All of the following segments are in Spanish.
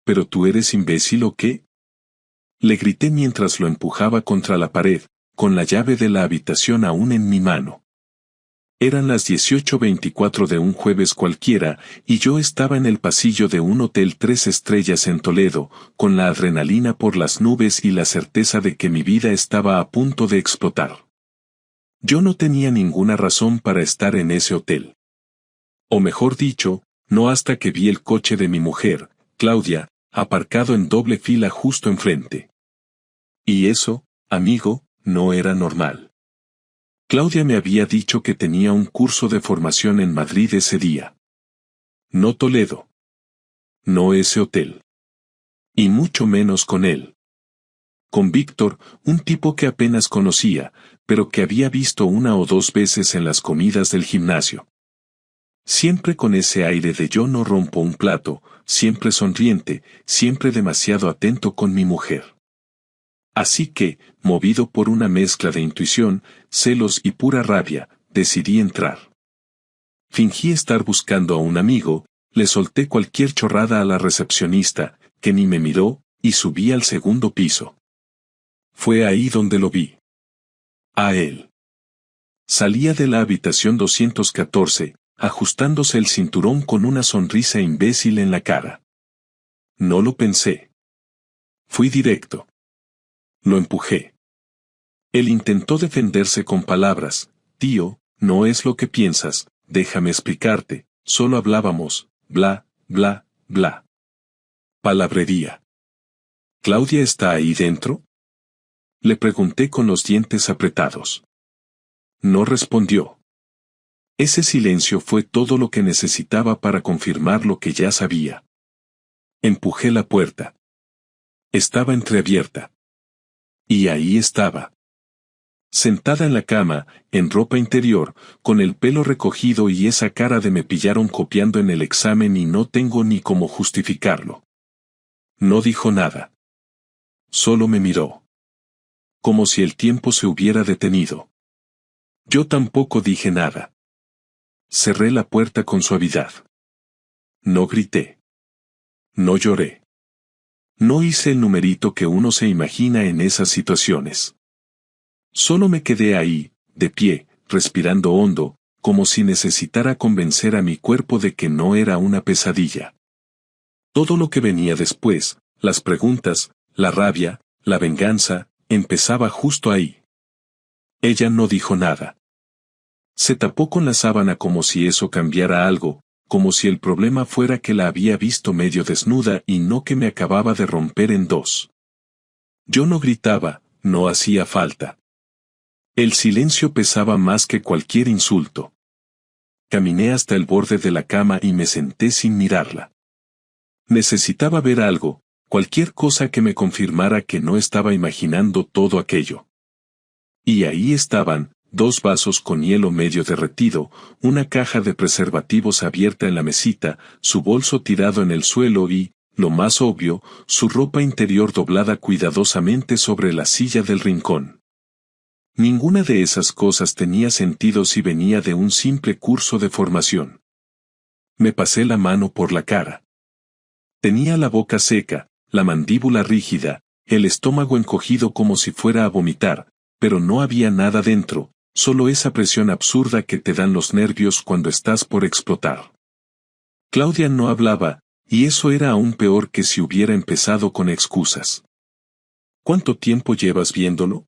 ¿pero tú eres imbécil o qué? Le grité mientras lo empujaba contra la pared, con la llave de la habitación aún en mi mano. Eran las 18:24 de un jueves cualquiera, y yo estaba en el pasillo de un hotel 3 estrellas en Toledo, con la adrenalina por las nubes y la certeza de que mi vida estaba a punto de explotar. Yo no tenía ninguna razón para estar en ese hotel. O mejor dicho, no hasta que vi el coche de mi mujer, Claudia, aparcado en doble fila justo enfrente. Y eso, amigo, no era normal. Claudia me había dicho que tenía un curso de formación en Madrid ese día. No Toledo. No ese hotel. Y mucho menos con él. Con Víctor, un tipo que apenas conocía, pero que había visto una o dos veces en las comidas del gimnasio. Siempre con ese aire de yo no rompo un plato, siempre sonriente, siempre demasiado atento con mi mujer. Así que, movido por una mezcla de intuición, celos y pura rabia, decidí entrar. Fingí estar buscando a un amigo, le solté cualquier chorrada a la recepcionista, que ni me miró, y subí al segundo piso. Fue ahí donde lo vi. A él. Salía de la habitación 214, ajustándose el cinturón con una sonrisa imbécil en la cara. No lo pensé. Fui directo. Lo empujé. Él intentó defenderse con palabras: tío, no es lo que piensas, déjame explicarte, solo hablábamos, bla, bla, bla. Palabrería. ¿Claudia está ahí dentro? Le pregunté con los dientes apretados. No respondió. Ese silencio fue todo lo que necesitaba para confirmar lo que ya sabía. Empujé la puerta. Estaba entreabierta. Y ahí estaba. Sentada en la cama, en ropa interior, con el pelo recogido y esa cara de me pillaron copiando en el examen y no tengo ni cómo justificarlo. No dijo nada. Solo me miró. Como si el tiempo se hubiera detenido. Yo tampoco dije nada. Cerré la puerta con suavidad. No grité. No lloré. No hice el numerito que uno se imagina en esas situaciones. Solo me quedé ahí, de pie, respirando hondo, como si necesitara convencer a mi cuerpo de que no era una pesadilla. Todo lo que venía después, las preguntas, la rabia, la venganza, empezaba justo ahí. Ella no dijo nada. Se tapó con la sábana como si eso cambiara algo, como si el problema fuera que la había visto medio desnuda y no que me acababa de romper en dos. Yo no gritaba, no hacía falta. El silencio pesaba más que cualquier insulto. Caminé hasta el borde de la cama y me senté sin mirarla. Necesitaba ver algo, cualquier cosa que me confirmara que no estaba imaginando todo aquello. Y ahí estaban, 2 vasos con hielo medio derretido, una caja de preservativos abierta en la mesita, su bolso tirado en el suelo y, lo más obvio, su ropa interior doblada cuidadosamente sobre la silla del rincón. Ninguna de esas cosas tenía sentido si venía de un simple curso de formación. Me pasé la mano por la cara. Tenía la boca seca, la mandíbula rígida, el estómago encogido como si fuera a vomitar, pero no había nada dentro, solo esa presión absurda que te dan los nervios cuando estás por explotar. Claudia no hablaba, y eso era aún peor que si hubiera empezado con excusas. ¿Cuánto tiempo llevas viéndolo?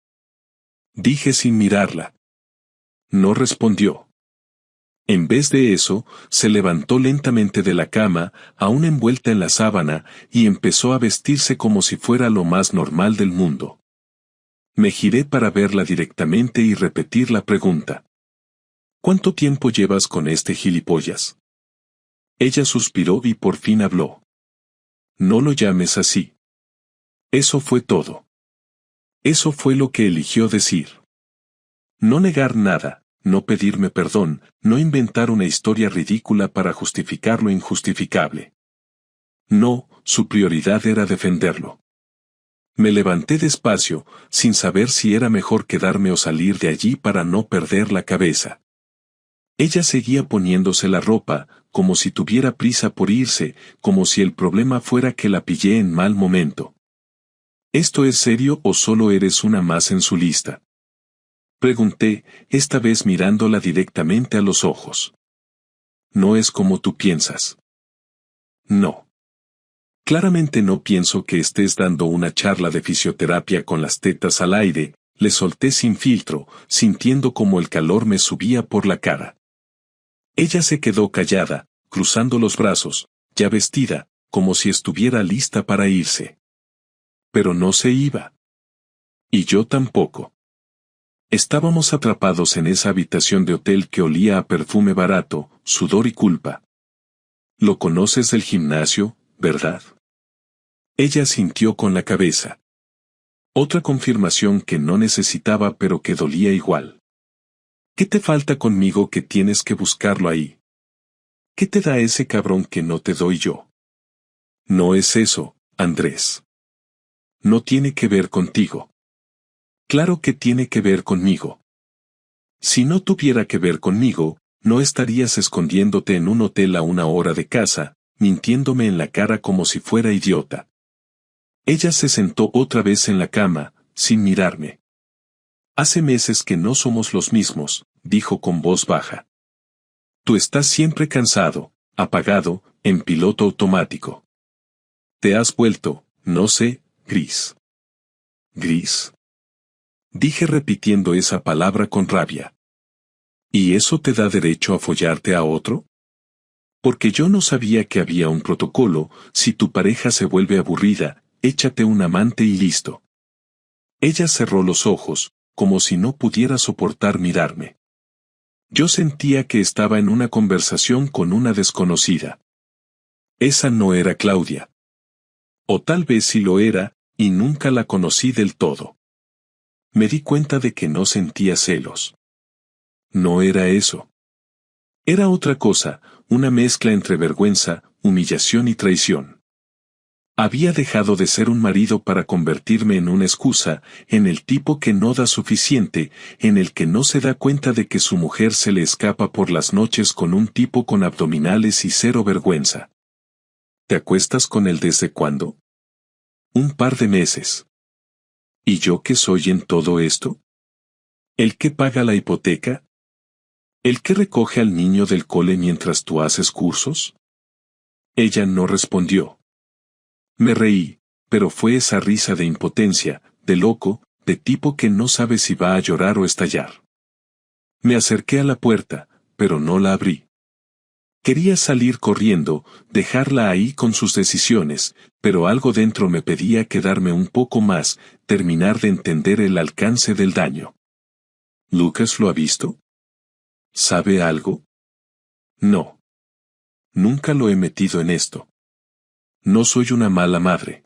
Dije sin mirarla. No respondió. En vez de eso, se levantó lentamente de la cama, aún envuelta en la sábana, y empezó a vestirse como si fuera lo más normal del mundo. Me giré para verla directamente y repetir la pregunta. ¿Cuánto tiempo llevas con este gilipollas? Ella suspiró y por fin habló. No lo llames así. Eso fue todo. Eso fue lo que eligió decir. No negar nada, no pedirme perdón, no inventar una historia ridícula para justificar lo injustificable. No, su prioridad era defenderlo. Me levanté despacio, sin saber si era mejor quedarme o salir de allí para no perder la cabeza. Ella seguía poniéndose la ropa, como si tuviera prisa por irse, como si el problema fuera que la pillé en mal momento. ¿Esto es serio o solo eres una más en su lista? Pregunté, esta vez mirándola directamente a los ojos. No es como tú piensas. No. Claramente no pienso que estés dando una charla de fisioterapia con las tetas al aire, le solté sin filtro, sintiendo como el calor me subía por la cara. Ella se quedó callada, cruzando los brazos, ya vestida, como si estuviera lista para irse. Pero no se iba. Y yo tampoco. Estábamos atrapados en esa habitación de hotel que olía a perfume barato, sudor y culpa. ¿Lo conoces del gimnasio, verdad? Ella sintió con la cabeza. Otra confirmación que no necesitaba pero que dolía igual. ¿Qué te falta conmigo que tienes que buscarlo ahí? ¿Qué te da ese cabrón que no te doy yo? No es eso, Andrés. No tiene que ver contigo. Claro que tiene que ver conmigo. Si no tuviera que ver conmigo, no estarías escondiéndote en un hotel a 1 hora de casa, mintiéndome en la cara como si fuera idiota. Ella se sentó otra vez en la cama, sin mirarme. Hace meses que no somos los mismos, dijo con voz baja. Tú estás siempre cansado, apagado, en piloto automático. Te has vuelto, no sé, gris. ¿Gris? Dije repitiendo esa palabra con rabia. ¿Y eso te da derecho a follarte a otro? Porque yo no sabía que había un protocolo, si tu pareja se vuelve aburrida, échate un amante y listo. Ella cerró los ojos, como si no pudiera soportar mirarme. Yo sentía que estaba en una conversación con una desconocida. Esa no era Claudia. O tal vez sí lo era, y nunca la conocí del todo. Me di cuenta de que no sentía celos. No era eso. Era otra cosa, una mezcla entre vergüenza, humillación y traición. Había dejado de ser un marido para convertirme en una excusa, en el tipo que no da suficiente, en el que no se da cuenta de que su mujer se le escapa por las noches con un tipo con abdominales y cero vergüenza. ¿Te acuestas con él desde cuándo? Un par de meses. ¿Y yo qué soy en todo esto? ¿El que paga la hipoteca? ¿El que recoge al niño del cole mientras tú haces cursos? Ella no respondió. Me reí, pero fue esa risa de impotencia, de loco, de tipo que no sabe si va a llorar o estallar. Me acerqué a la puerta, pero no la abrí. Quería salir corriendo, dejarla ahí con sus decisiones, pero algo dentro me pedía quedarme un poco más, terminar de entender el alcance del daño. ¿Lucas lo ha visto? ¿Sabe algo? No. Nunca lo he metido en esto. No soy una mala madre.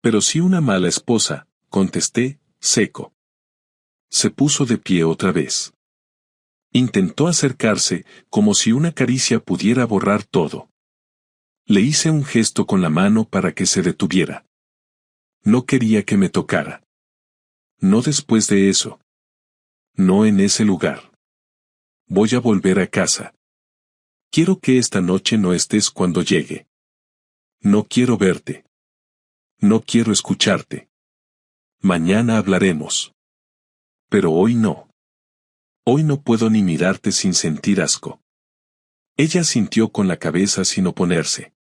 Pero sí una mala esposa, contesté, seco. Se puso de pie otra vez. Intentó acercarse, como si una caricia pudiera borrar todo. Le hice un gesto con la mano para que se detuviera. No quería que me tocara. No después de eso. No en ese lugar. Voy a volver a casa. Quiero que esta noche no estés cuando llegue. No quiero verte. No quiero escucharte. Mañana hablaremos. Pero hoy no. Hoy no puedo ni mirarte sin sentir asco. Ella sintió con la cabeza sin oponerse.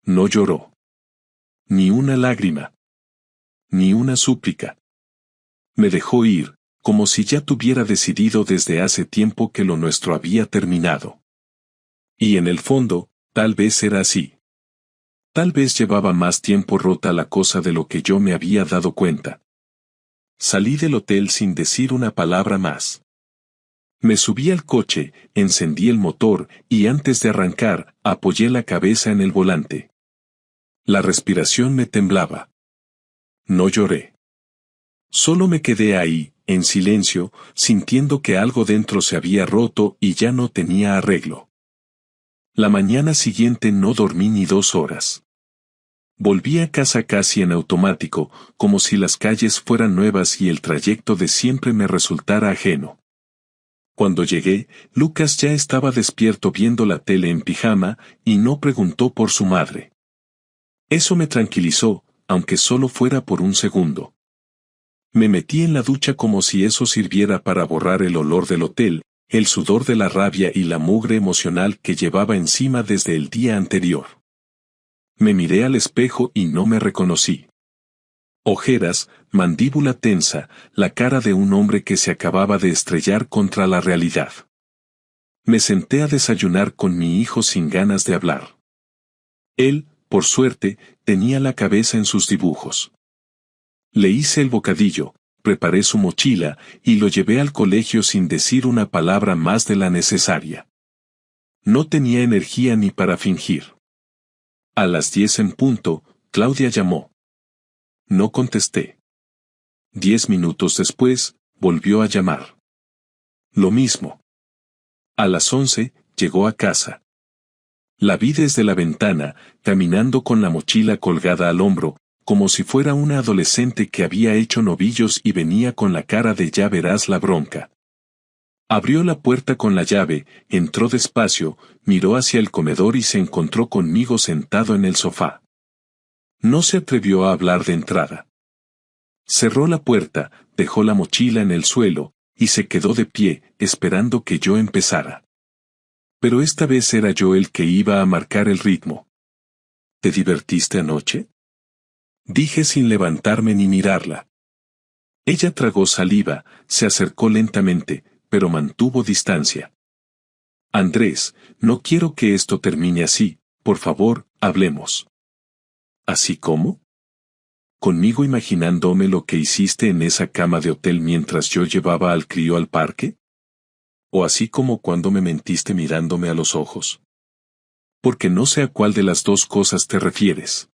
No lloró. Ni una lágrima. Ni una súplica. Me dejó ir, como si ya tuviera decidido desde hace tiempo que lo nuestro había terminado. Y en el fondo, tal vez era así. Tal vez llevaba más tiempo rota la cosa de lo que yo me había dado cuenta. Salí del hotel sin decir una palabra más. Me subí al coche, encendí el motor, y antes de arrancar, apoyé la cabeza en el volante. La respiración me temblaba. No lloré. Solo me quedé ahí, en silencio, sintiendo que algo dentro se había roto y ya no tenía arreglo. La mañana siguiente no dormí ni 2 horas. Volví a casa casi en automático, como si las calles fueran nuevas y el trayecto de siempre me resultara ajeno. Cuando llegué, Lucas ya estaba despierto viendo la tele en pijama y no preguntó por su madre. Eso me tranquilizó, aunque solo fuera por un segundo. Me metí en la ducha como si eso sirviera para borrar el olor del hotel, el sudor de la rabia y la mugre emocional que llevaba encima desde el día anterior. Me miré al espejo y no me reconocí. Ojeras, mandíbula tensa, la cara de un hombre que se acababa de estrellar contra la realidad. Me senté a desayunar con mi hijo sin ganas de hablar. Él, por suerte, tenía la cabeza en sus dibujos. Le hice el bocadillo, preparé su mochila y lo llevé al colegio sin decir una palabra más de la necesaria. No tenía energía ni para fingir. A las 10 en punto, Claudia llamó. No contesté. 10 minutos después, volvió a llamar. Lo mismo. A las 11, llegó a casa. La vi desde la ventana, caminando con la mochila colgada al hombro, como si fuera una adolescente que había hecho novillos y venía con la cara de ya verás la bronca. Abrió la puerta con la llave, entró despacio, miró hacia el comedor y se encontró conmigo sentado en el sofá. No se atrevió a hablar de entrada. Cerró la puerta, dejó la mochila en el suelo, y se quedó de pie, esperando que yo empezara. Pero esta vez era yo el que iba a marcar el ritmo. ¿Te divertiste anoche?, dije sin levantarme ni mirarla. Ella tragó saliva, se acercó lentamente, pero mantuvo distancia. Andrés, no quiero que esto termine así, por favor, hablemos. ¿Así cómo? ¿Conmigo imaginándome lo que hiciste en esa cama de hotel mientras yo llevaba al crío al parque? ¿O así como cuando me mentiste mirándome a los ojos? Porque no sé a cuál de las dos cosas te refieres.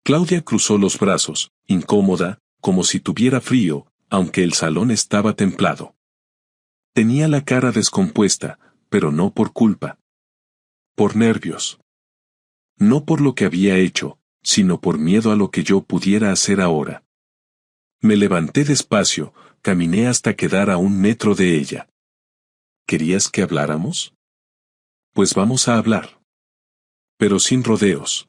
Claudia cruzó los brazos, incómoda, como si tuviera frío, aunque el salón estaba templado. Tenía la cara descompuesta, pero no por culpa. Por nervios. No por lo que había hecho, sino por miedo a lo que yo pudiera hacer ahora. Me levanté despacio, caminé hasta quedar a 1 metro de ella. ¿Querías que habláramos? Pues vamos a hablar. Pero sin rodeos.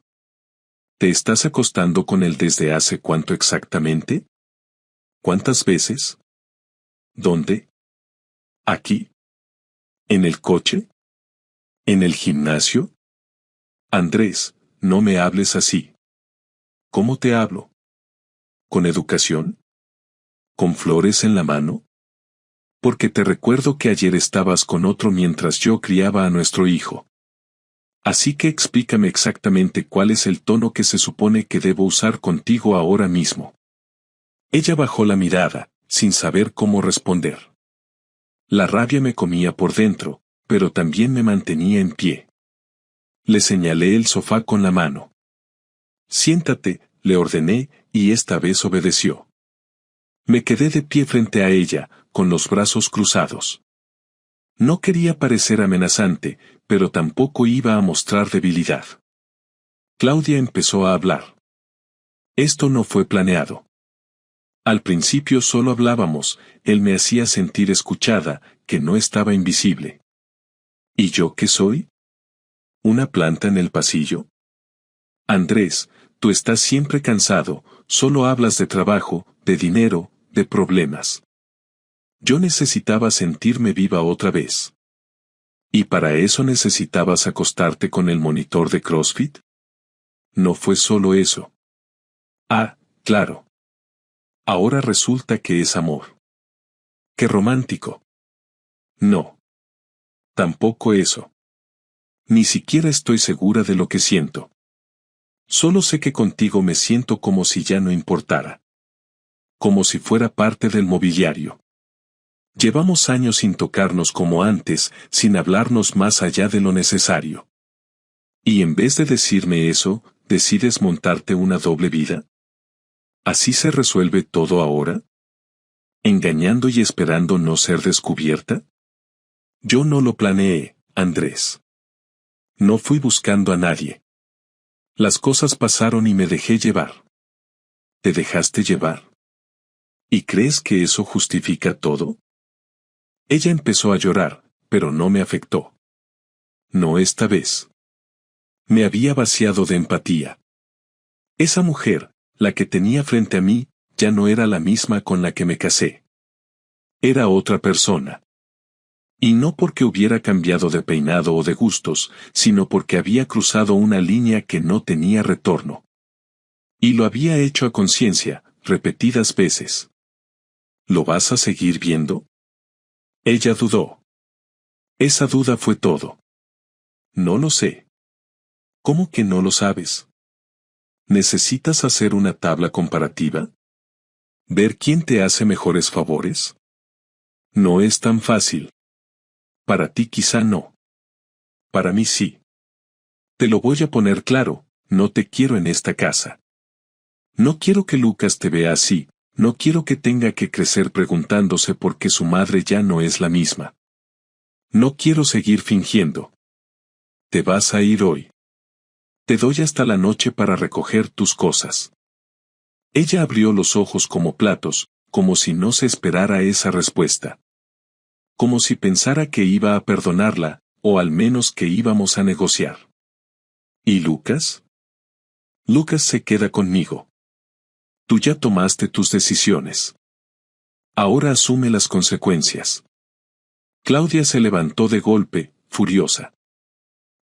¿Te estás acostando con él desde hace cuánto exactamente? ¿Cuántas veces? ¿Dónde? ¿Aquí? ¿En el coche? ¿En el gimnasio? Andrés, no me hables así. ¿Cómo te hablo? ¿Con educación? ¿Con flores en la mano? Porque te recuerdo que ayer estabas con otro mientras yo criaba a nuestro hijo. Así que explícame exactamente cuál es el tono que se supone que debo usar contigo ahora mismo. Ella bajó la mirada, sin saber cómo responder. La rabia me comía por dentro, pero también me mantenía en pie. Le señalé el sofá con la mano. Siéntate, le ordené, y esta vez obedeció. Me quedé de pie frente a ella, con los brazos cruzados. No quería parecer amenazante, pero tampoco iba a mostrar debilidad. Claudia empezó a hablar. Esto no fue planeado. Al principio solo hablábamos, él me hacía sentir escuchada, que no estaba invisible. ¿Y yo qué soy? ¿Una planta en el pasillo? Andrés, tú estás siempre cansado, solo hablas de trabajo, de dinero, de problemas. Yo necesitaba sentirme viva otra vez. ¿Y para eso necesitabas acostarte con el monitor de CrossFit? No fue solo eso. Ah, claro. Ahora resulta que es amor. ¡Qué romántico! No. Tampoco eso. Ni siquiera estoy segura de lo que siento. Solo sé que contigo me siento como si ya no importara. Como si fuera parte del mobiliario. Llevamos años sin tocarnos como antes, sin hablarnos más allá de lo necesario. Y en vez de decirme eso, ¿decides montarte una doble vida? ¿Así se resuelve todo ahora? ¿Engañando y esperando no ser descubierta? Yo no lo planeé, Andrés. No fui buscando a nadie. Las cosas pasaron y me dejé llevar. ¿Te dejaste llevar? ¿Y crees que eso justifica todo? Ella empezó a llorar, pero no me afectó. No esta vez. Me había vaciado de empatía. Esa mujer, la que tenía frente a mí, ya no era la misma con la que me casé. Era otra persona. Y no porque hubiera cambiado de peinado o de gustos, sino porque había cruzado una línea que no tenía retorno. Y lo había hecho a conciencia, repetidas veces. ¿Lo vas a seguir viendo? Ella dudó. Esa duda fue todo. No lo sé. ¿Cómo que no lo sabes? ¿Necesitas hacer una tabla comparativa? ¿Ver quién te hace mejores favores? No es tan fácil. Para ti quizá no. Para mí sí. Te lo voy a poner claro, no te quiero en esta casa. No quiero que Lucas te vea así, no quiero que tenga que crecer preguntándose por qué su madre ya no es la misma. No quiero seguir fingiendo. Te vas a ir hoy. Te doy hasta la noche para recoger tus cosas. Ella abrió los ojos como platos, como si no se esperara esa respuesta. Como si pensara que iba a perdonarla, o al menos que íbamos a negociar. ¿Y Lucas? Lucas se queda conmigo. Tú ya tomaste tus decisiones. Ahora asume las consecuencias. Claudia se levantó de golpe, furiosa.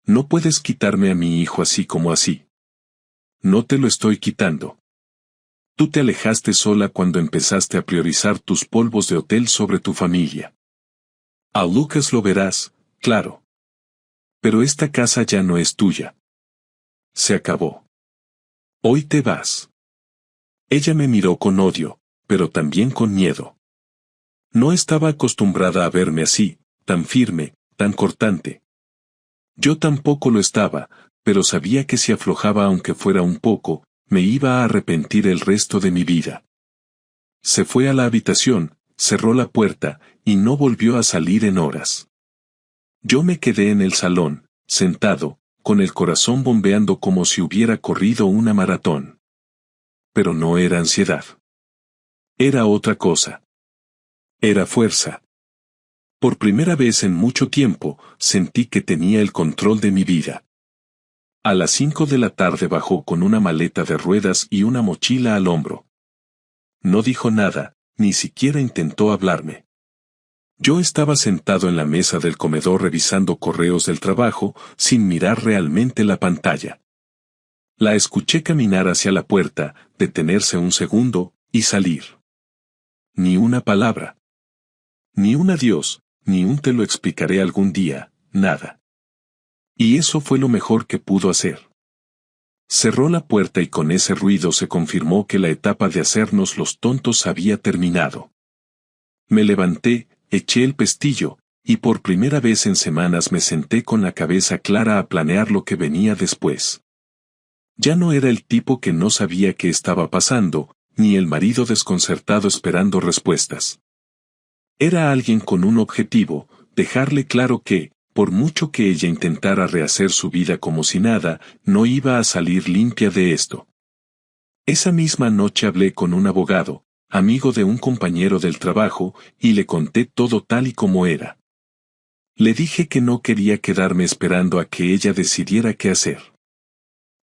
No puedes quitarme a mi hijo así como así. No te lo estoy quitando. Tú te alejaste sola cuando empezaste a priorizar tus polvos de hotel sobre tu familia. A Lucas lo verás, claro. Pero esta casa ya no es tuya. Se acabó. Hoy te vas. Ella me miró con odio, pero también con miedo. No estaba acostumbrada a verme así, tan firme, tan cortante. Yo tampoco lo estaba, pero sabía que si aflojaba aunque fuera un poco, me iba a arrepentir el resto de mi vida. Se fue a la habitación, cerró la puerta, y no volvió a salir en horas. Yo me quedé en el salón, sentado, con el corazón bombeando como si hubiera corrido una maratón. Pero no era ansiedad. Era otra cosa. Era fuerza. Por primera vez en mucho tiempo, sentí que tenía el control de mi vida. A las 5 de la tarde bajó con una maleta de ruedas y una mochila al hombro. No dijo nada, ni siquiera intentó hablarme. Yo estaba sentado en la mesa del comedor revisando correos del trabajo, sin mirar realmente la pantalla. La escuché caminar hacia la puerta, detenerse un segundo, y salir. Ni una palabra. Ni un adiós, ni un te lo explicaré algún día, nada. Y eso fue lo mejor que pudo hacer. Cerró la puerta y con ese ruido se confirmó que la etapa de hacernos los tontos había terminado. Me levanté, eché el pestillo, y por primera vez en semanas me senté con la cabeza clara a planear lo que venía después. Ya no era el tipo que no sabía qué estaba pasando, ni el marido desconcertado esperando respuestas. Era alguien con un objetivo, dejarle claro que, por mucho que ella intentara rehacer su vida como si nada, no iba a salir limpia de esto. Esa misma noche hablé con un abogado, amigo de un compañero del trabajo, y le conté todo tal y como era. Le dije que no quería quedarme esperando a que ella decidiera qué hacer.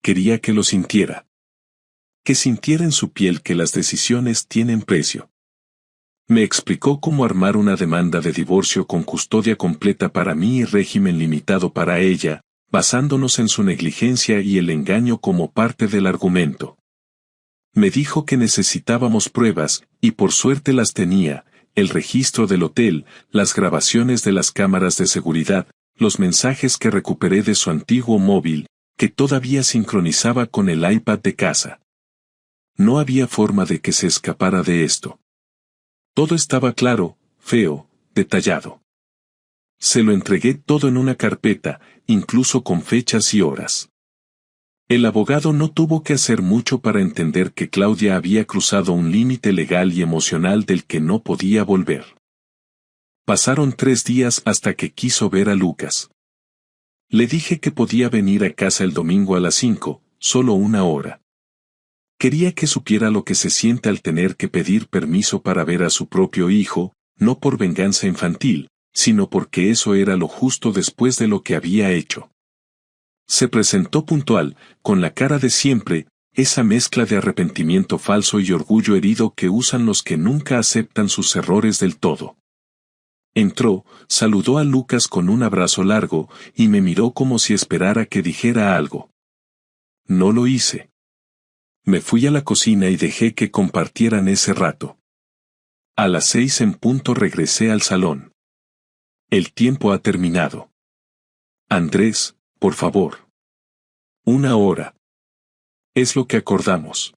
Quería que lo sintiera. Que sintiera en su piel que las decisiones tienen precio. Me explicó cómo armar una demanda de divorcio con custodia completa para mí y régimen limitado para ella, basándonos en su negligencia y el engaño como parte del argumento. Me dijo que necesitábamos pruebas, y por suerte las tenía, el registro del hotel, las grabaciones de las cámaras de seguridad, los mensajes que recuperé de su antiguo móvil, que todavía sincronizaba con el iPad de casa. No había forma de que se escapara de esto. Todo estaba claro, feo, detallado. Se lo entregué todo en una carpeta, incluso con fechas y horas. El abogado no tuvo que hacer mucho para entender que Claudia había cruzado un límite legal y emocional del que no podía volver. Pasaron 3 días hasta que quiso ver a Lucas. Le dije que podía venir a casa el domingo a las 5, solo 1 hora. Quería que supiera lo que se siente al tener que pedir permiso para ver a su propio hijo, no por venganza infantil, sino porque eso era lo justo después de lo que había hecho. Se presentó puntual, con la cara de siempre, esa mezcla de arrepentimiento falso y orgullo herido que usan los que nunca aceptan sus errores del todo. Entró, saludó a Lucas con un abrazo largo, y me miró como si esperara que dijera algo. No lo hice. Me fui a la cocina y dejé que compartieran ese rato. A las 6 en punto regresé al salón. El tiempo ha terminado. Andrés, por favor. 1 hora. Es lo que acordamos.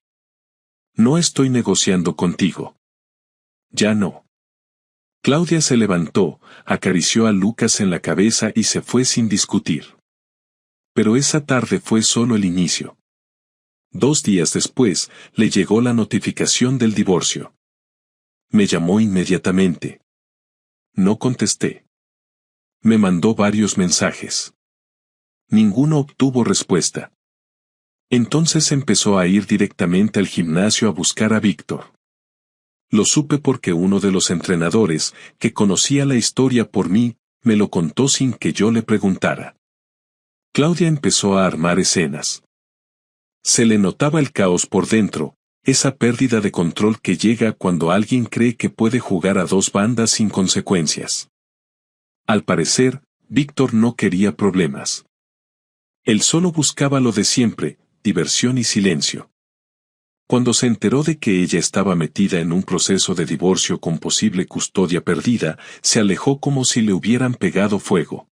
No estoy negociando contigo. Ya no. Claudia se levantó, acarició a Lucas en la cabeza y se fue sin discutir. Pero esa tarde fue solo el inicio. 2 días después, le llegó la notificación del divorcio. Me llamó inmediatamente. No contesté. Me mandó varios mensajes. Ninguno obtuvo respuesta. Entonces empezó a ir directamente al gimnasio a buscar a Víctor. Lo supe porque uno de los entrenadores, que conocía la historia por mí, me lo contó sin que yo le preguntara. Claudia empezó a armar escenas. Se le notaba el caos por dentro, esa pérdida de control que llega cuando alguien cree que puede jugar a 2 bandas sin consecuencias. Al parecer, Víctor no quería problemas. Él solo buscaba lo de siempre, diversión y silencio. Cuando se enteró de que ella estaba metida en un proceso de divorcio con posible custodia perdida, se alejó como si le hubieran pegado fuego.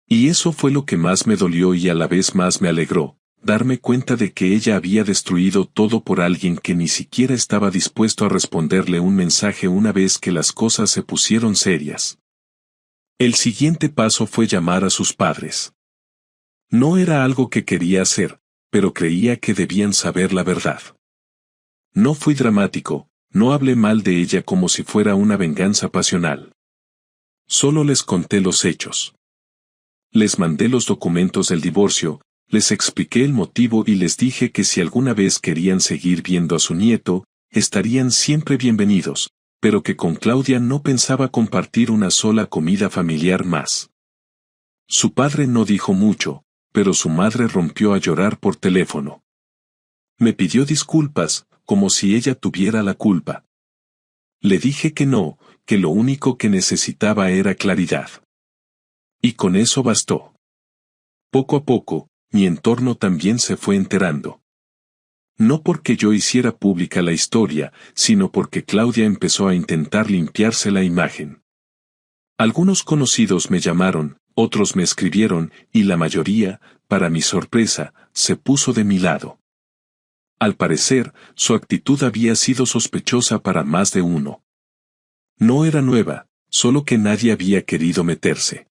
Y eso fue lo que más me dolió y a la vez más me alegró, darme cuenta de que ella había destruido todo por alguien que ni siquiera estaba dispuesto a responderle un mensaje una vez que las cosas se pusieron serias. El siguiente paso fue llamar a sus padres. No era algo que quería hacer, pero creía que debían saber la verdad. No fui dramático, no hablé mal de ella como si fuera una venganza pasional. Solo les conté los hechos. Les mandé los documentos del divorcio, les expliqué el motivo y les dije que si alguna vez querían seguir viendo a su nieto, estarían siempre bienvenidos, pero que con Claudia no pensaba compartir una sola comida familiar más. Su padre no dijo mucho, pero su madre rompió a llorar por teléfono. Me pidió disculpas, como si ella tuviera la culpa. Le dije que no, que lo único que necesitaba era claridad. Y con eso bastó. Poco a poco, mi entorno también se fue enterando. No porque yo hiciera pública la historia, sino porque Claudia empezó a intentar limpiarse la imagen. Algunos conocidos me llamaron, otros me escribieron, y la mayoría, para mi sorpresa, se puso de mi lado. Al parecer, su actitud había sido sospechosa para más de uno. No era nueva, solo que nadie había querido meterse.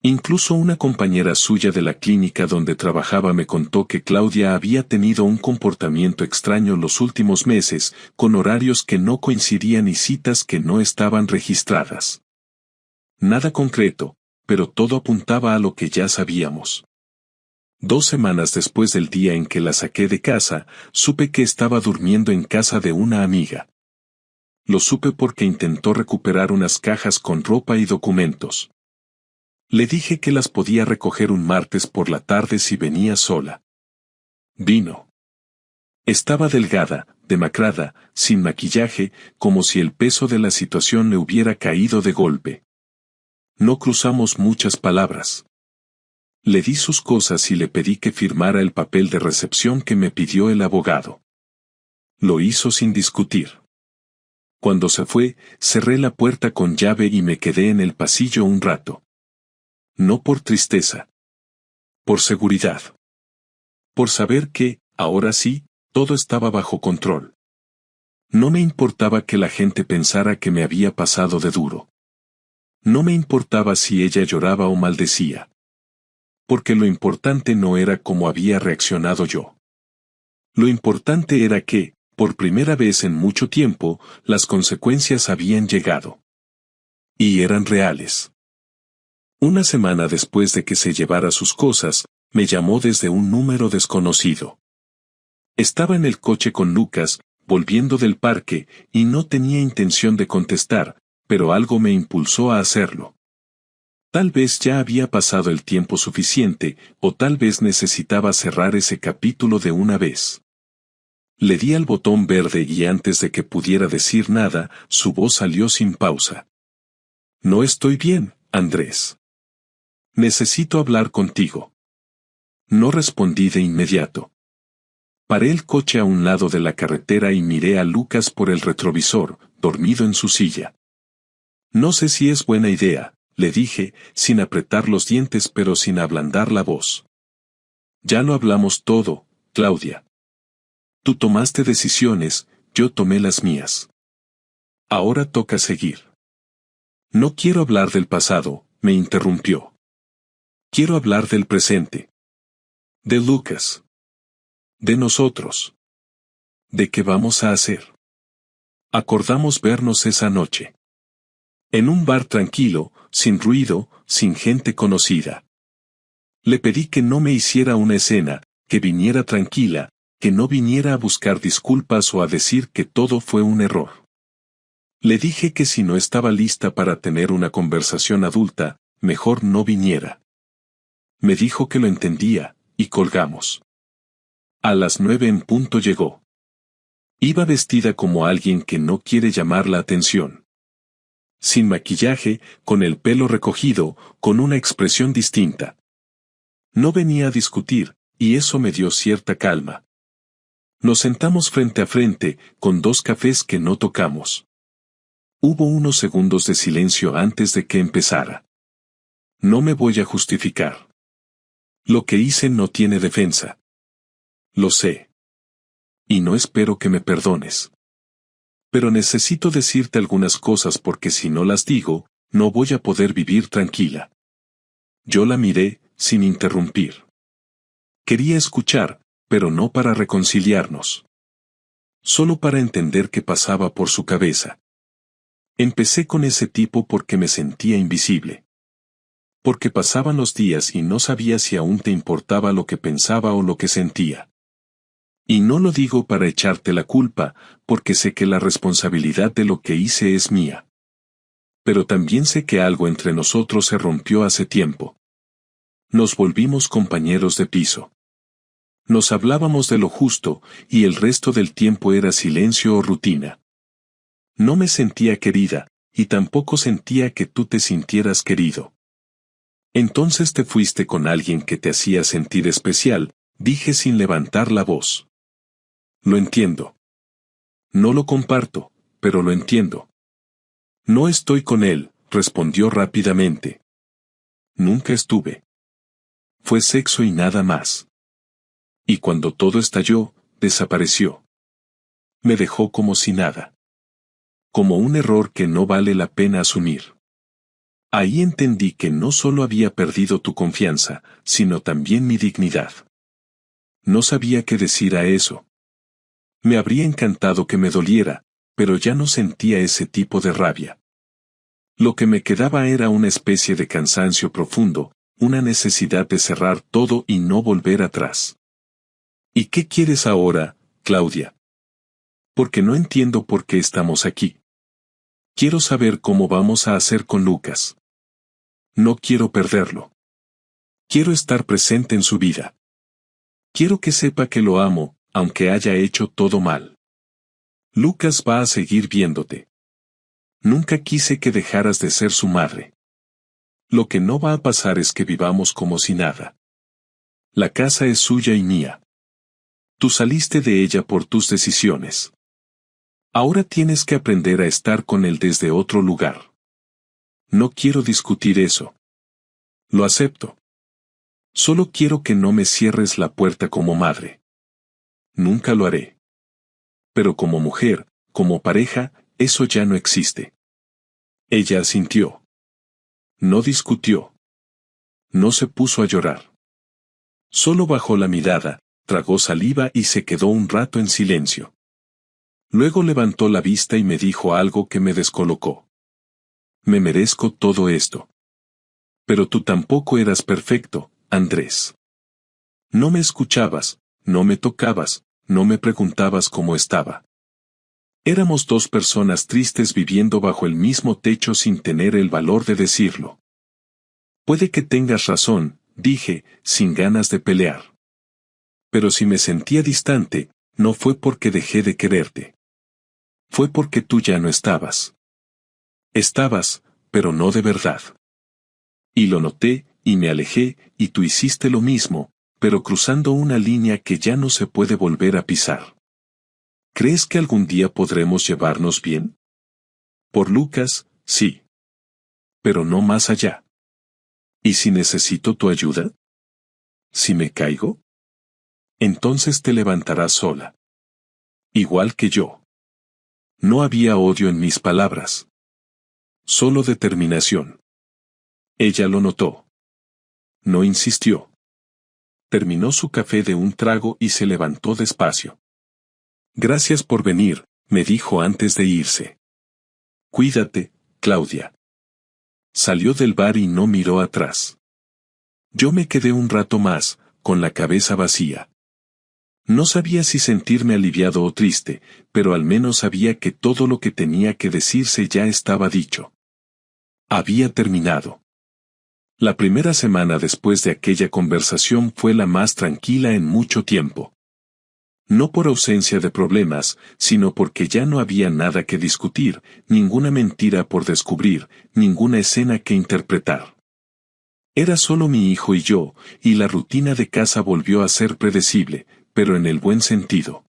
Incluso una compañera suya de la clínica donde trabajaba me contó que Claudia había tenido un comportamiento extraño los últimos meses, con horarios que no coincidían y citas que no estaban registradas. Nada concreto, pero todo apuntaba a lo que ya sabíamos. 2 semanas después del día en que la saqué de casa, supe que estaba durmiendo en casa de una amiga. Lo supe porque intentó recuperar unas cajas con ropa y documentos. Le dije que las podía recoger un martes por la tarde si venía sola. Vino. Estaba delgada, demacrada, sin maquillaje, como si el peso de la situación le hubiera caído de golpe. No cruzamos muchas palabras. Le di sus cosas y le pedí que firmara el papel de recepción que me pidió el abogado. Lo hizo sin discutir. Cuando se fue, cerré la puerta con llave y me quedé en el pasillo un rato. No por tristeza. Por seguridad. Por saber que, ahora sí, todo estaba bajo control. No me importaba que la gente pensara que me había pasado de duro. No me importaba si ella lloraba o maldecía. Porque lo importante no era cómo había reaccionado yo. Lo importante era que, por primera vez en mucho tiempo, las consecuencias habían llegado. Y eran reales. Una semana después de que se llevara sus cosas, me llamó desde un número desconocido. Estaba en el coche con Lucas, volviendo del parque, y no tenía intención de contestar, pero algo me impulsó a hacerlo. Tal vez ya había pasado el tiempo suficiente, o tal vez necesitaba cerrar ese capítulo de una vez. Le di al botón verde y antes de que pudiera decir nada, su voz salió sin pausa. No estoy bien, Andrés. Necesito hablar contigo. No respondí de inmediato. Paré el coche a un lado de la carretera y miré a Lucas por el retrovisor, dormido en su silla. No sé si es buena idea, le dije, sin apretar los dientes pero sin ablandar la voz. Ya lo hablamos todo, Claudia. Tú tomaste decisiones, yo tomé las mías. Ahora toca seguir. No quiero hablar del pasado, me interrumpió. Quiero hablar del presente. De Lucas. De nosotros. ¿De qué vamos a hacer? Acordamos vernos esa noche. En un bar tranquilo, sin ruido, sin gente conocida. Le pedí que no me hiciera una escena, que viniera tranquila, que no viniera a buscar disculpas o a decir que todo fue un error. Le dije que si no estaba lista para tener una conversación adulta, mejor no viniera. Me dijo que lo entendía, y colgamos. A las 9 en punto llegó. Iba vestida como alguien que no quiere llamar la atención. Sin maquillaje, con el pelo recogido, con una expresión distinta. No venía a discutir, y eso me dio cierta calma. Nos sentamos frente a frente, con 2 cafés que no tocamos. Hubo unos segundos de silencio antes de que empezara. No me voy a justificar. Lo que hice no tiene defensa. Lo sé. Y no espero que me perdones. Pero necesito decirte algunas cosas porque si no las digo, no voy a poder vivir tranquila. Yo la miré, sin interrumpir. Quería escuchar, pero no para reconciliarnos. Solo para entender qué pasaba por su cabeza. Empecé con ese tipo porque me sentía invisible. Porque pasaban los días y no sabía si aún te importaba lo que pensaba o lo que sentía. Y no lo digo para echarte la culpa, porque sé que la responsabilidad de lo que hice es mía. Pero también sé que algo entre nosotros se rompió hace tiempo. Nos volvimos compañeros de piso. Nos hablábamos de lo justo, y el resto del tiempo era silencio o rutina. No me sentía querida, y tampoco sentía que tú te sintieras querido. Entonces te fuiste con alguien que te hacía sentir especial, dije sin levantar la voz. Lo entiendo. No lo comparto, pero lo entiendo. No estoy con él, respondió rápidamente. Nunca estuve. Fue sexo y nada más. Y cuando todo estalló, desapareció. Me dejó como si nada. Como un error que no vale la pena asumir. Ahí entendí que no solo había perdido tu confianza, sino también mi dignidad. No sabía qué decir a eso. Me habría encantado que me doliera, pero ya no sentía ese tipo de rabia. Lo que me quedaba era una especie de cansancio profundo, una necesidad de cerrar todo y no volver atrás. ¿Y qué quieres ahora, Claudia? Porque no entiendo por qué estamos aquí. Quiero saber cómo vamos a hacer con Lucas. No quiero perderlo. Quiero estar presente en su vida. Quiero que sepa que lo amo, aunque haya hecho todo mal. Lucas va a seguir viéndote. Nunca quise que dejaras de ser su madre. Lo que no va a pasar es que vivamos como si nada. La casa es suya y mía. Tú saliste de ella por tus decisiones. Ahora tienes que aprender a estar con él desde otro lugar. No quiero discutir eso. Lo acepto. Solo quiero que no me cierres la puerta como madre. Nunca lo haré. Pero como mujer, como pareja, eso ya no existe. Ella asintió. No discutió. No se puso a llorar. Solo bajó la mirada, tragó saliva y se quedó un rato en silencio. Luego levantó la vista y me dijo algo que me descolocó. Me merezco todo esto. Pero tú tampoco eras perfecto, Andrés. No me escuchabas, no me tocabas, no me preguntabas cómo estaba. Éramos dos personas tristes viviendo bajo el mismo techo sin tener el valor de decirlo. Puede que tengas razón, dije, sin ganas de pelear. Pero si me sentía distante, no fue porque dejé de quererte. Fue porque tú ya no estabas. Estabas, pero no de verdad. Y lo noté, y me alejé, y tú hiciste lo mismo, pero cruzando una línea que ya no se puede volver a pisar. ¿Crees que algún día podremos llevarnos bien? Por Lucas, sí. Pero no más allá. ¿Y si necesito tu ayuda? ¿Si me caigo? Entonces te levantarás sola. Igual que yo. No había odio en mis palabras. Solo determinación. Ella lo notó. No insistió. Terminó su café de un trago y se levantó despacio. Gracias por venir, me dijo antes de irse. Cuídate, Claudia. Salió del bar y no miró atrás. Yo me quedé un rato más, con la cabeza vacía. No sabía si sentirme aliviado o triste, pero al menos sabía que todo lo que tenía que decirse ya estaba dicho. Había terminado. La primera semana después de aquella conversación fue la más tranquila en mucho tiempo. No por ausencia de problemas, sino porque ya no había nada que discutir, ninguna mentira por descubrir, ninguna escena que interpretar. Era solo mi hijo y yo, y la rutina de casa volvió a ser predecible, pero en el buen sentido.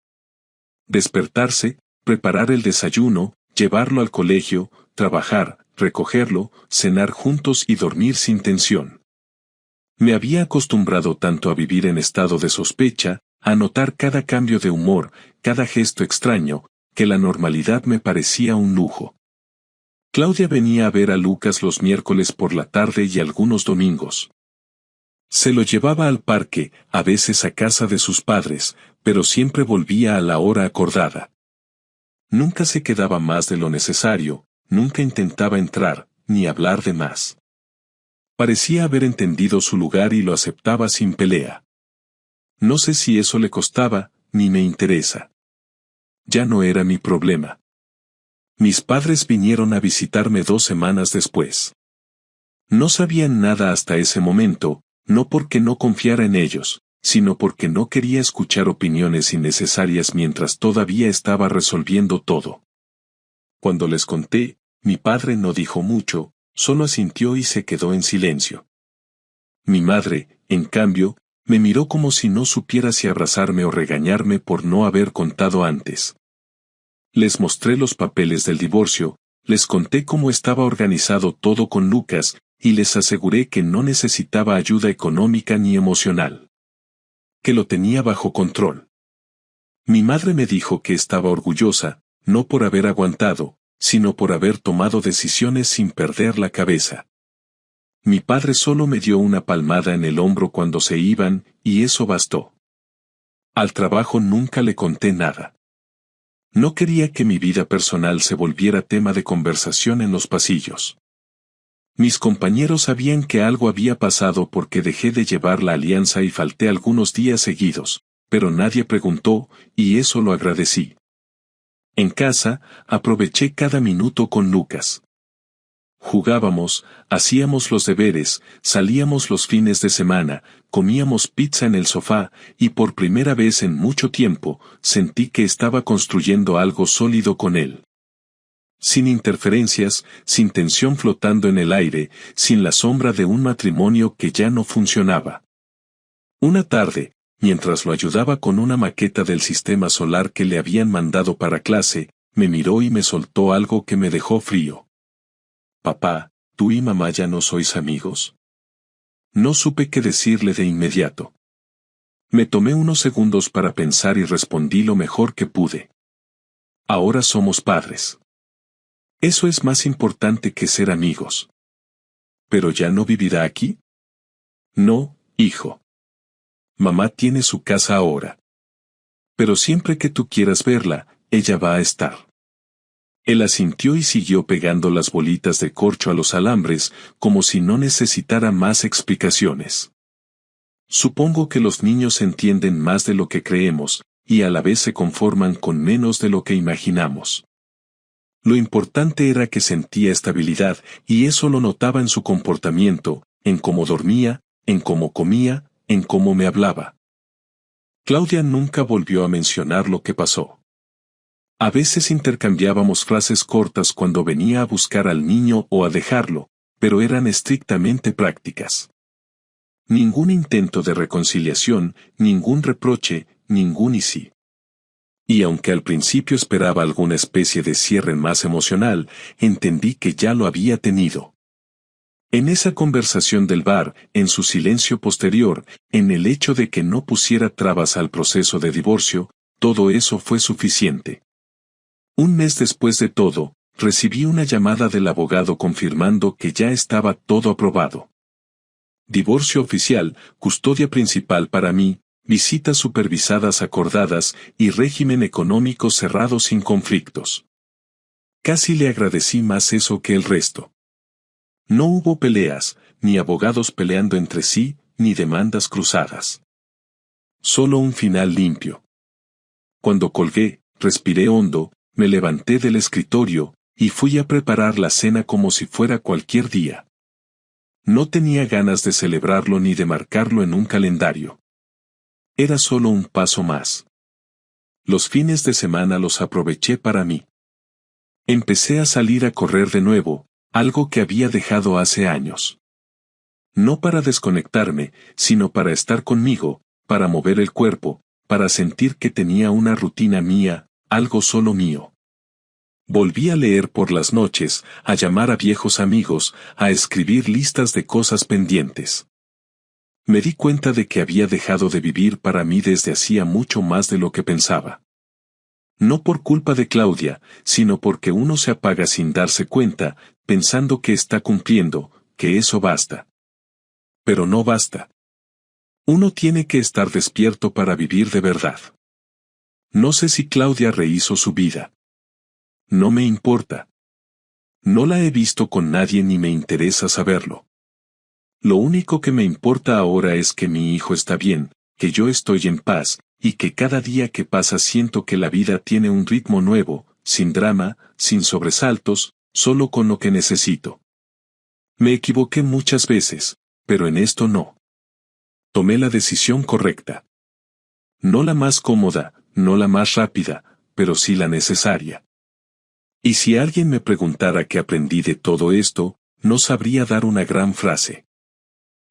Despertarse, preparar el desayuno, llevarlo al colegio, trabajar, recogerlo, cenar juntos y dormir sin tensión. Me había acostumbrado tanto a vivir en estado de sospecha, a notar cada cambio de humor, cada gesto extraño, que la normalidad me parecía un lujo. Claudia venía a ver a Lucas los miércoles por la tarde y algunos domingos. Se lo llevaba al parque, a veces a casa de sus padres, pero siempre volvía a la hora acordada. Nunca se quedaba más de lo necesario, nunca intentaba entrar, ni hablar de más. Parecía haber entendido su lugar y lo aceptaba sin pelea. No sé si eso le costaba, ni me interesa. Ya no era mi problema. Mis padres vinieron a visitarme 2 semanas después. No sabían nada hasta ese momento, no porque no confiara en ellos, sino porque no quería escuchar opiniones innecesarias mientras todavía estaba resolviendo todo. Cuando les conté, mi padre no dijo mucho, solo asintió y se quedó en silencio. Mi madre, en cambio, me miró como si no supiera si abrazarme o regañarme por no haber contado antes. Les mostré los papeles del divorcio, les conté cómo estaba organizado todo con Lucas, y les aseguré que no necesitaba ayuda económica ni emocional. Que lo tenía bajo control. Mi madre me dijo que estaba orgullosa, no por haber aguantado, sino por haber tomado decisiones sin perder la cabeza. Mi padre solo me dio una palmada en el hombro cuando se iban, y eso bastó. Al trabajo nunca le conté nada. No quería que mi vida personal se volviera tema de conversación en los pasillos. Mis compañeros sabían que algo había pasado porque dejé de llevar la alianza y falté algunos días seguidos, pero nadie preguntó, y eso lo agradecí. En casa, aproveché cada minuto con Lucas. Jugábamos, hacíamos los deberes, salíamos los fines de semana, comíamos pizza en el sofá, y por primera vez en mucho tiempo, sentí que estaba construyendo algo sólido con él. Sin interferencias, sin tensión flotando en el aire, sin la sombra de un matrimonio que ya no funcionaba. Una tarde, mientras lo ayudaba con una maqueta del sistema solar que le habían mandado para clase, me miró y me soltó algo que me dejó frío. Papá, ¿tú y mamá ya no sois amigos? No supe qué decirle de inmediato. Me tomé unos segundos para pensar y respondí lo mejor que pude. Ahora somos padres. Eso es más importante que ser amigos. ¿Pero ya no vivirá aquí? No, hijo. Mamá tiene su casa ahora. Pero siempre que tú quieras verla, ella va a estar. Él asintió y siguió pegando las bolitas de corcho a los alambres, como si no necesitara más explicaciones. Supongo que los niños entienden más de lo que creemos, y a la vez se conforman con menos de lo que imaginamos. Lo importante era que sentía estabilidad, y eso lo notaba en su comportamiento, en cómo dormía, en cómo comía, en cómo me hablaba. Claudia nunca volvió a mencionar lo que pasó. A veces intercambiábamos frases cortas cuando venía a buscar al niño o a dejarlo, pero eran estrictamente prácticas. Ningún intento de reconciliación, ningún reproche, ningún y sí. Y aunque al principio esperaba alguna especie de cierre más emocional, entendí que ya lo había tenido. En esa conversación del bar, en su silencio posterior, en el hecho de que no pusiera trabas al proceso de divorcio, todo eso fue suficiente. Un mes después de todo, recibí una llamada del abogado confirmando que ya estaba todo aprobado. Divorcio oficial, custodia principal para mí, visitas supervisadas acordadas y régimen económico cerrado sin conflictos. Casi le agradecí más eso que el resto. No hubo peleas, ni abogados peleando entre sí, ni demandas cruzadas. Solo un final limpio. Cuando colgué, respiré hondo, me levanté del escritorio, y fui a preparar la cena como si fuera cualquier día. No tenía ganas de celebrarlo ni de marcarlo en un calendario. Era solo un paso más. Los fines de semana los aproveché para mí. Empecé a salir a correr de nuevo, algo que había dejado hace años. No para desconectarme, sino para estar conmigo, para mover el cuerpo, para sentir que tenía una rutina mía, algo solo mío. Volví a leer por las noches, a llamar a viejos amigos, a escribir listas de cosas pendientes. Me di cuenta de que había dejado de vivir para mí desde hacía mucho más de lo que pensaba. No por culpa de Claudia, sino porque uno se apaga sin darse cuenta, pensando que está cumpliendo, que eso basta. Pero no basta. Uno tiene que estar despierto para vivir de verdad. No sé si Claudia rehizo su vida. No me importa. No la he visto con nadie ni me interesa saberlo. Lo único que me importa ahora es que mi hijo está bien, que yo estoy en paz, y que cada día que pasa siento que la vida tiene un ritmo nuevo, sin drama, sin sobresaltos, solo con lo que necesito. Me equivoqué muchas veces, pero en esto no. Tomé la decisión correcta. No la más cómoda, no la más rápida, pero sí la necesaria. Y si alguien me preguntara qué aprendí de todo esto, no sabría dar una gran frase.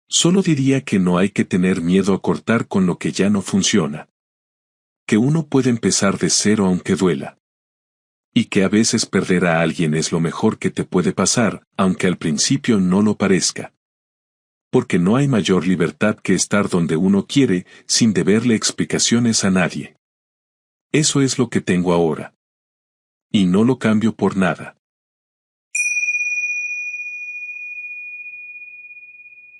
Solo diría que no hay que tener miedo a cortar con lo que ya no funciona. Que uno puede empezar de cero aunque duela. Y que a veces perder a alguien es lo mejor que te puede pasar, aunque al principio no lo parezca. Porque no hay mayor libertad que estar donde uno quiere, sin deberle explicaciones a nadie. Eso es lo que tengo ahora. Y no lo cambio por nada.